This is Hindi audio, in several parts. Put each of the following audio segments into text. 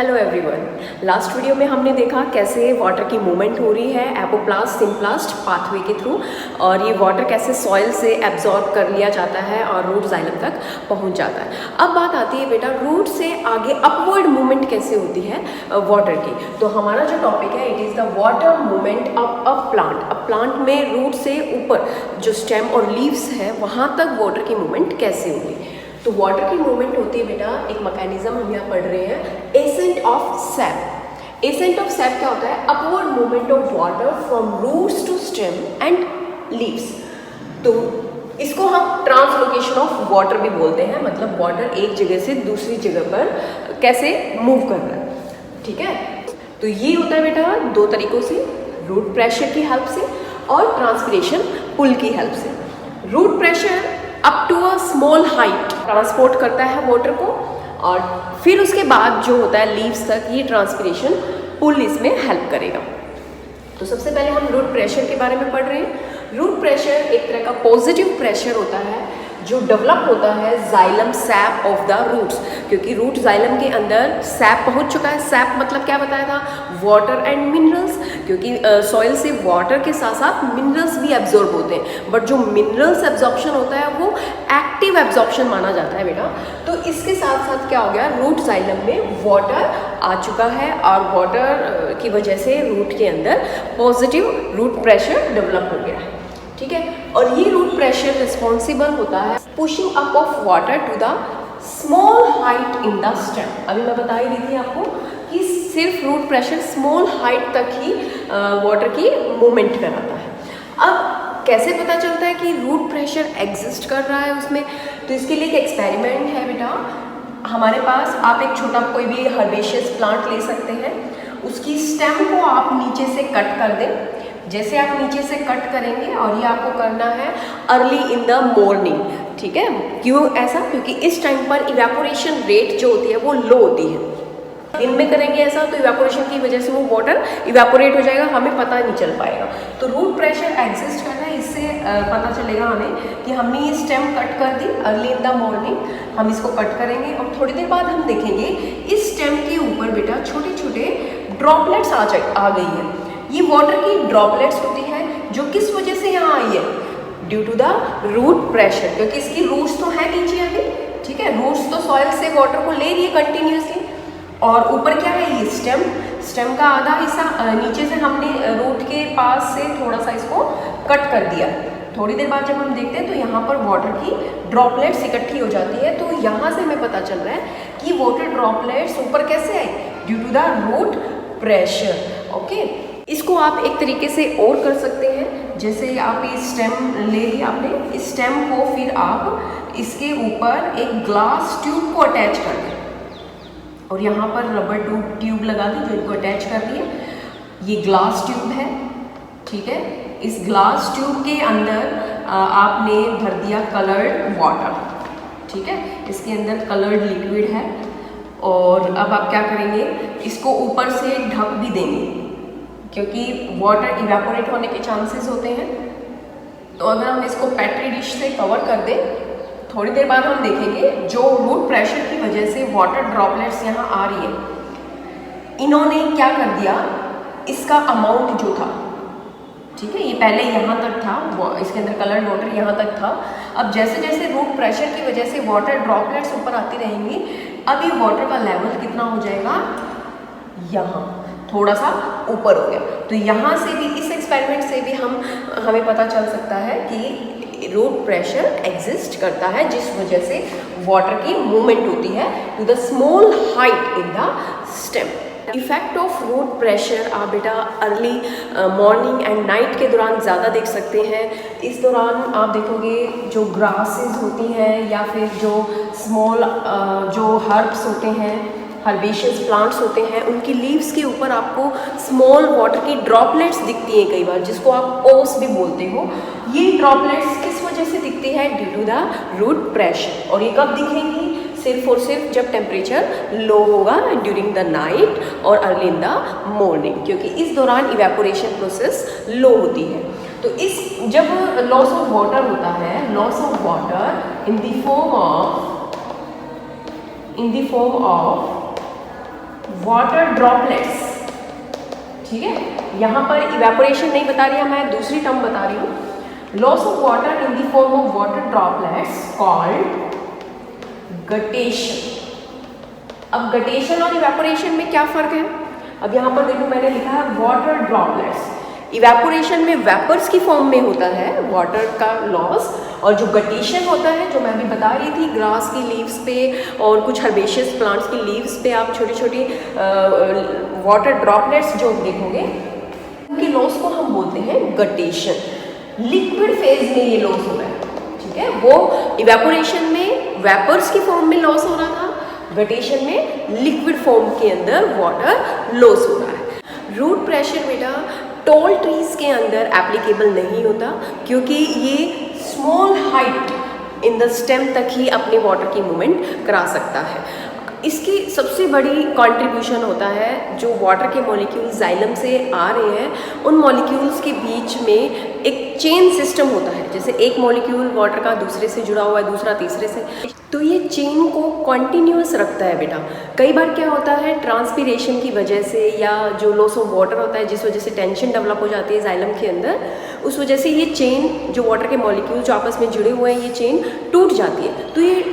Hello everyone. लास्ट वीडियो में हमने देखा कैसे वाटर की मूवमेंट हो रही है एपोप्लास्ट सिम्प्लास्ट पाथवे के थ्रू, और ये वाटर कैसे सॉइल से एब्जॉर्ब कर लिया जाता है और रूट जाइलम तक पहुंच जाता है। अब बात आती है बेटा रूट से आगे अपवर्ड मूवमेंट कैसे होती है वाटर की। तो हमारा जो टॉपिक है it is the water movement of a plant. अब प्लांट में रूट से ऊपर जो स्टेम और लीव्स है वहाँ तक वाटर की मूवमेंट कैसे होगी। तो वाटर की मूवमेंट होती है बेटा, एक मैकेनिज्म हम यहाँ पढ़ रहे हैं, ascent of sap. Ascent of sap क्या होता है? Upward movement of water from roots to stem and leaves. तो इसको हम ट्रांसलोकेशन ऑफ वाटर भी बोलते हैं, मतलब वाटर एक जगह से दूसरी जगह पर कैसे मूव कर रहा है। ठीक है, तो ये होता है बेटा दो तरीकों से, रूट प्रेशर की हेल्प से और ट्रांसपिरेशन पुल की हेल्प से। Root pressure up to a small height transport करता है वाटर को, और फिर उसके बाद जो होता है लीव्स तक ये ट्रांसपिरेशन पुल इसमें हेल्प करेगा। तो सबसे पहले हम रूट प्रेशर के बारे में पढ़ रहे हैं। रूट प्रेशर एक तरह का पॉजिटिव प्रेशर होता है जो डेवलप होता है xylem sap of the roots, क्योंकि रूट जाइलम के अंदर सैप पहुंच चुका है। सैप मतलब क्या बताया था? वाटर एंड मिनरल्स, क्योंकि सॉइल से वाटर के साथ साथ मिनरल्स भी एब्जॉर्ब होते हैं, बट जो मिनरल्स एब्जॉर्प्शन होता है वो एक्टिव एब्जॉर्प्शन माना जाता है बेटा। तो इसके साथ साथ क्या हो गया, रूट जाइलम में वाटर आ चुका है और वाटर की वजह से रूट के अंदर पॉजिटिव रूट प्रेशर डेवलप हो गया है। ठीक है, और ये रूट प्रेशर रिस्पॉन्सिबल होता है pushing up of water to the small height in the stem. अभी मैं बता ही रही थी आपको कि सिर्फ रूट प्रेशर स्मॉल हाइट तक ही वाटर की मूवमेंट कराता है। अब कैसे पता चलता है कि रूट प्रेशर एग्जिस्ट कर रहा है उसमें? तो इसके लिए एक एक्सपेरिमेंट है बेटा हमारे पास। आप एक छोटा कोई भी हर्बेशियस प्लांट ले सकते हैं, उसकी स्टेम को आप नीचे से कट कर दें। जैसे आप नीचे से कट करेंगे, और ये आपको करना है अर्ली इन द मॉर्निंग। ठीक है, क्यों ऐसा? क्योंकि इस टाइम पर इवेपोरेशन रेट जो होती है वो लो होती है। दिन में करेंगे ऐसा तो इवेपोरेशन की वजह से वो वाटर इवेपोरेट हो जाएगा, हमें पता नहीं चल पाएगा। तो रूट प्रेशर एग्जिस्ट कर रहा है, इससे पता चलेगा हमें कि हमने ये स्टेम कट कर दी अर्ली इन द मॉर्निंग। हम इसको कट करेंगे और थोड़ी देर बाद हम देखेंगे इस स्टेम के ऊपर बेटा छोटे छोटे ड्रॉपलेट्स आ गई है। ये वाटर की ड्रॉपलेट्स होती है जो किस वजह से यहाँ आई है? Due to the root pressure, क्योंकि इसकी रूट्स तो है नीचे अभी। ठीक है, रूट्स तो सॉइल से वाटर को ले रही है कंटिन्यूसली, और ऊपर क्या है? ये स्टेम का आधा हिस्सा नीचे से हमने रूट के पास से थोड़ा सा इसको कट कर दिया। थोड़ी देर बाद जब हम देखते हैं तो यहाँ पर वाटर की ड्रॉपलेट्स इकट्ठी हो जाती है। तो यहाँ से हमें पता चल रहा है कि वाटर ड्रॉपलेट्स ऊपर कैसे आई? Due to the root pressure. Okay, इसको आप एक तरीके से और कर सकते हैं। जैसे आप ये स्टेम ले लिया आपने, इस स्टेम को फिर आप इसके ऊपर एक ग्लास ट्यूब को अटैच कर दें, और यहाँ पर रबर ट्यूब लगा दी जो इनको अटैच कर दी है। ये ग्लास ट्यूब है। ठीक है, इस ग्लास ट्यूब के अंदर आपने भर दिया कलर्ड वाटर। ठीक है, इसके अंदर कलर्ड लिक्विड है, और अब आप क्या करेंगे, इसको ऊपर से ढक भी देंगे क्योंकि वाटर इवेपोरेट होने के चांसेस होते हैं। तो अगर हम इसको पेट्री डिश से कवर कर दें, थोड़ी देर बाद हम देखेंगे जो रूट प्रेशर की वजह से वाटर ड्रॉपलेट्स यहाँ आ रही है, इन्होंने क्या कर दिया, इसका अमाउंट जो था, ठीक है, ये पहले यहाँ तक था, इसके अंदर कलर्ड वाटर यहाँ तक था। अब जैसे जैसे रूट प्रेशर की वजह से वाटर ड्रॉपलेट्स ऊपर आती रहेंगी, अब ये वाटर का लेवल कितना हो जाएगा? यहाँ थोड़ा सा ऊपर हो गया। तो यहाँ से भी, इस एक्सपेरिमेंट से भी हमें पता चल सकता है कि रूट प्रेशर एग्जिस्ट करता है जिस वजह से वाटर की मूवमेंट होती है to the small height in the stem. Effect of root pressure आप बेटा अर्ली मॉर्निंग एंड नाइट के दौरान ज़्यादा देख सकते हैं। इस दौरान आप देखोगे जो ग्रासेस होती हैं या फिर जो स्मॉल जो हर्ब्स होते हैं, हर्बेशियस प्लांट्स होते हैं, उनकी लीव्स के ऊपर आपको स्मॉल वाटर की ड्रॉपलेट्स दिखती हैं कई बार, जिसको आप ओस भी बोलते हो। ये ड्रॉपलेट्स किस वजह से दिखती है? Due to the root pressure. और ये कब दिखेंगी? सिर्फ और सिर्फ जब टेम्परेचर लो होगा, ड्यूरिंग द नाइट और अर्ली इन द मॉर्निंग, क्योंकि इस दौरान इवेपोरेशन प्रोसेस लो होती है। तो इस जब लॉस ऑफ वाटर होता है, loss of water in the form of water droplets, ठीक है। यहाँ पर इवेपोरेशन नहीं बता रही हूँ मैं, दूसरी टर्म बता रही हूँ। Loss of water in the form of water droplets called guttation. अब गटेशन और इवेपोरेशन में क्या फर्क है? अब यहाँ पर देखो मैंने लिखा है वाटर ड्रॉपलेट्स। इवेपोरेशन में वेपर्स की फॉर्म में होता है वाटर का लॉस, और जो गटेशन होता है, जो मैं अभी बता रही थी, ग्रास की लीव्स पे और कुछ हर्बेशियस प्लांट्स की लीव्स पे आप छोटी छोटी वाटर ड्रॉपलेट्स जो देखोगे, उनके लॉस को हम बोलते हैं गटेशन। लिक्विड फेज में ये लॉस हो रहा है, ठीक है। वो इवेपोरेशन में वेपर्स की फॉर्म में लॉस हो रहा था, गटेशन में लिक्विड फॉर्म के अंदर वाटर लॉस हो रहा है। रूट प्रेशर बेटा टॉल ट्रीज के अंदर एप्लीकेबल नहीं होता, क्योंकि ये small height in the stem तक ही अपने वाटर की मूवमेंट करा सकता है। इसकी सबसे बड़ी कंट्रीब्यूशन होता है जो वाटर के मॉलिक्यूल्स जाइलम से आ रहे हैं, उन मॉलिक्यूल्स के बीच में एक चेन सिस्टम होता है। जैसे एक मॉलिक्यूल वाटर का दूसरे से जुड़ा हुआ है, दूसरा तीसरे से, तो ये चेन को कॉन्टिन्यूस रखता है बेटा। कई बार क्या होता है, ट्रांसपीरेशन की वजह से या जो लॉस ऑफ वाटर होता है, जिस वजह से टेंशन डेवलप हो जाती है जाइलम के अंदर, उस वजह से ये चेन, जो वाटर के मॉलिक्यूल जो आपस में जुड़े हुए हैं, ये चेन टूट जाती है। तो ये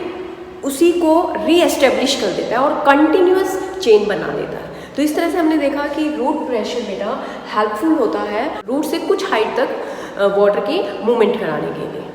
उसी को रीएस्टेब्लिश कर देता है और कंटिन्यूस चेन बना देता है। तो इस तरह से हमने देखा कि रूट प्रेशर बेटा हेल्पफुल होता है रूट से कुछ हाइट तक वाटर की मूवमेंट कराने के लिए।